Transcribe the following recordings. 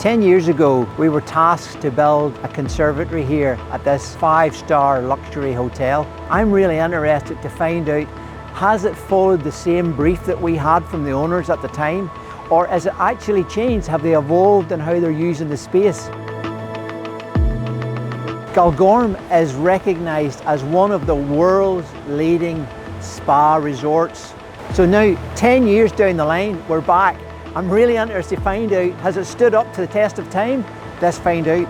10 years ago, we were tasked to build a conservatory here at this 5-star luxury hotel. I'm really interested to find out, has it followed the same brief that we had from the owners at the time? Or has it actually changed? Have they evolved in how they're using the space? Galgorm is recognised as one of the world's leading spa resorts. So now, 10 years down the line, we're back. I'm really interested to find out, has it stood up to the test of time? Let's find out.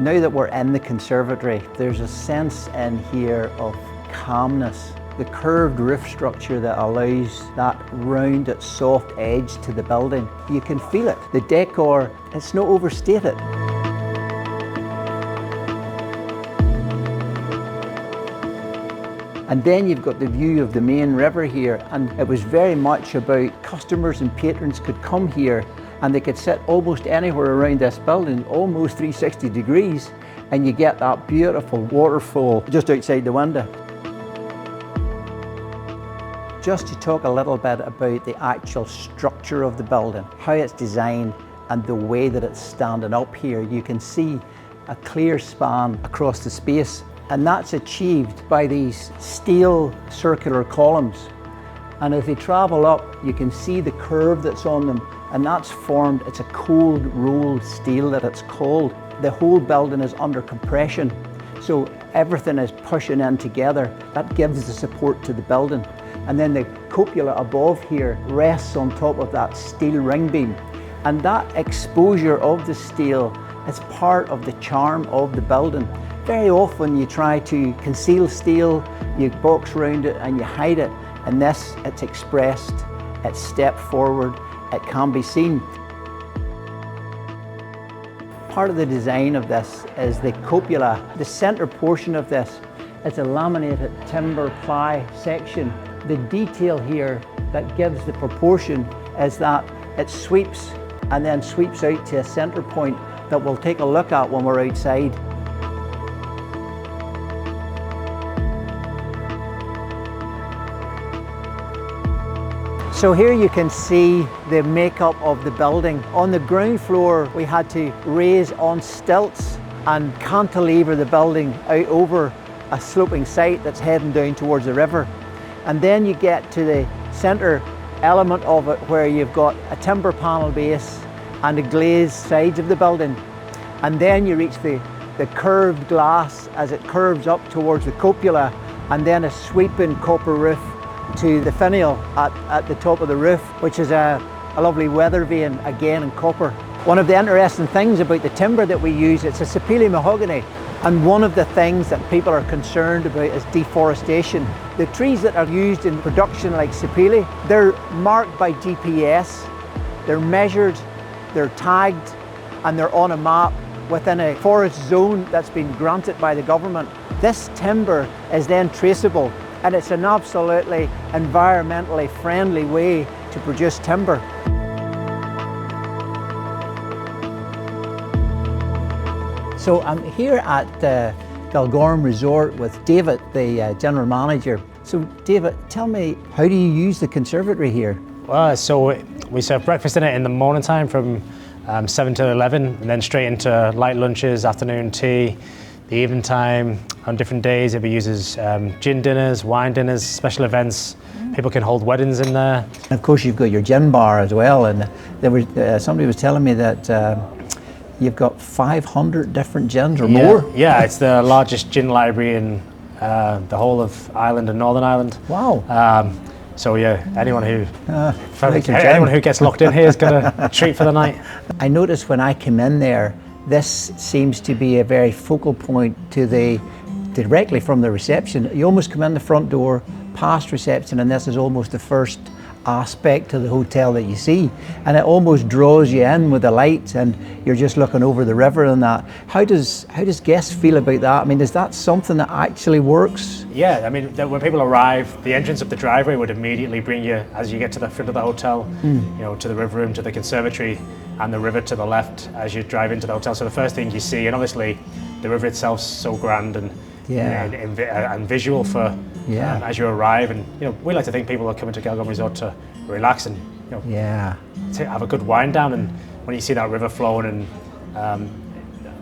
Now that we're in the conservatory, there's a sense in here of calmness. The curved roof structure that allows that rounded, soft edge to the building. You can feel it. The decor, it's not overstated. And then you've got the view of the main river here, and it was very much about customers and patrons could come here and they could sit almost anywhere around this building, almost 360 degrees, and you get that beautiful waterfall just outside the window. Just to talk a little bit about the actual structure of the building, how it's designed and the way that it's standing up here, you can see a clear span across the space, and that's achieved by these steel circular columns. And as they travel up, you can see the curve that's on them, and that's formed, it's a cold rolled steel that it's called. The whole building is under compression, so everything is pushing in together. That gives the support to the building. And then the cupola above here rests on top of that steel ring beam. And that exposure of the steel is part of the charm of the building. Very often you try to conceal steel, you box around it and you hide it. And this, it's expressed, it's stepped forward, it can be seen. Part of the design of this is the cupola. The center portion of this is a laminated timber ply section. The detail here that gives the proportion is that it sweeps and then sweeps out to a center point that we'll take a look at when we're outside. So here you can see the makeup of the building. On the ground floor, we had to raise on stilts and cantilever the building out over a sloping site that's heading down towards the river. And then you get to the center element of it where you've got a timber panel base and the glazed sides of the building. And then you reach the curved glass as it curves up towards the cupola, and then a sweeping copper roof to the finial at the top of the roof, which is a lovely weather vane, again in copper. One of the interesting things about the timber that we use, it's a sapele mahogany. And one of the things that people are concerned about is deforestation. The trees that are used in production like sapele, they're marked by GPS, they're measured, they're tagged, and they're on a map within a forest zone that's been granted by the government. This timber is then traceable, and it's an absolutely environmentally friendly way to produce timber. So I'm here at the Galgorm Resort with David, the General Manager. So David, tell me, how do you use the conservatory here? Well, so we serve breakfast in it in the morning time from 7 to 11, and then straight into light lunches, afternoon tea, the evening time. On different days it uses gin dinners, wine dinners, special events. People can hold weddings in there. And of course you've got your gin bar as well, and there was somebody was telling me that you've got 500 different gins or more? Yeah, it's the largest gin library in the whole of Ireland and Northern Ireland. Wow. So yeah, anyone who gets locked in here is got a treat for the night. I noticed when I came in there, this seems to be a very focal point to directly from the reception. You almost come in the front door, past reception, and this is almost the first aspect to the hotel that you see, and it almost draws you in with the lights, and you're just looking over the river and that. How does guests feel about that? I mean, is that something that actually works? Yeah, I mean, when people arrive, the entrance of the driveway would immediately bring you, as you get to the front of the hotel, you know, to the river room, to the conservatory, and the river to the left as you drive into the hotel. So the first thing you see, and obviously the river itself's so grand and Yeah. and visual for Yeah. as you arrive. And we like to think people are coming to Galgorm Resort to relax and Yeah. to have a good wind down. And when you see that river flowing and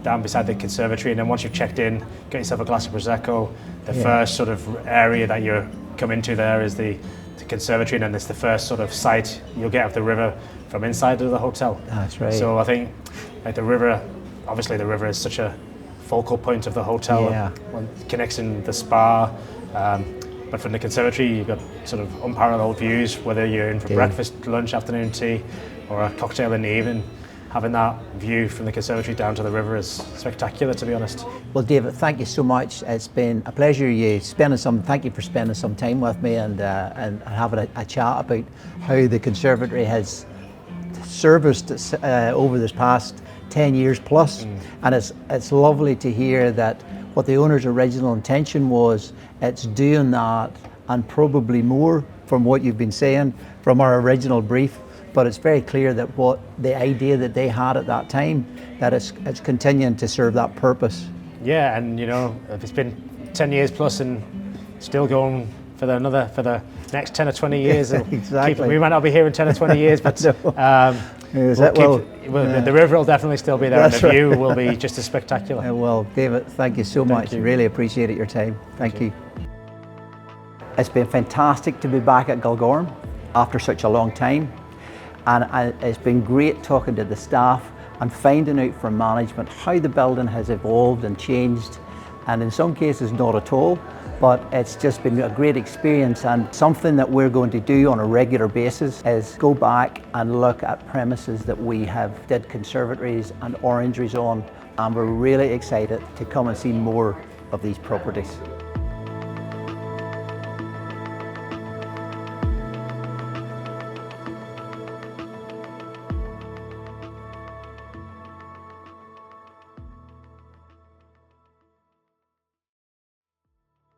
down beside the conservatory, and then once you've checked in, get yourself a glass of prosecco. The first sort of area that you come into there is the conservatory, and then it's the first sort of sight you'll get of the river from inside of the hotel. That's right. So I think like the river, obviously the river is such a focal point of the hotel. Yeah. When connecting the spa. But from the conservatory, you've got sort of unparalleled views, whether you're in for breakfast, lunch, afternoon tea, or a cocktail in the evening. Having that view from the conservatory down to the river is spectacular, to be honest. Well, David, thank you so much. It's been a pleasure. Thank you for spending some time with me and having a chat about how the conservatory has serviced over this past 10 years plus. And it's lovely to hear that what the owner's original intention was, it's doing that and probably more from what you've been saying from our original brief. But it's very clear that what the idea that they had at that time, that it's continuing to serve that purpose. Yeah, and if it's been 10 years plus and still going for the next 10 or 20 years, Exactly. We might not be here in 10 or 20 years, but the river will definitely still be there, and the view will be just as spectacular. Well, David, thank you so much. you. Really appreciate your time. Thank you. It's been fantastic to be back at Galgorm after such a long time. And it's been great talking to the staff and finding out from management how the building has evolved and changed, and in some cases not at all, but it's just been a great experience. And something that we're going to do on a regular basis is go back and look at premises that we have did conservatories and orangeries on, and we're really excited to come and see more of these properties.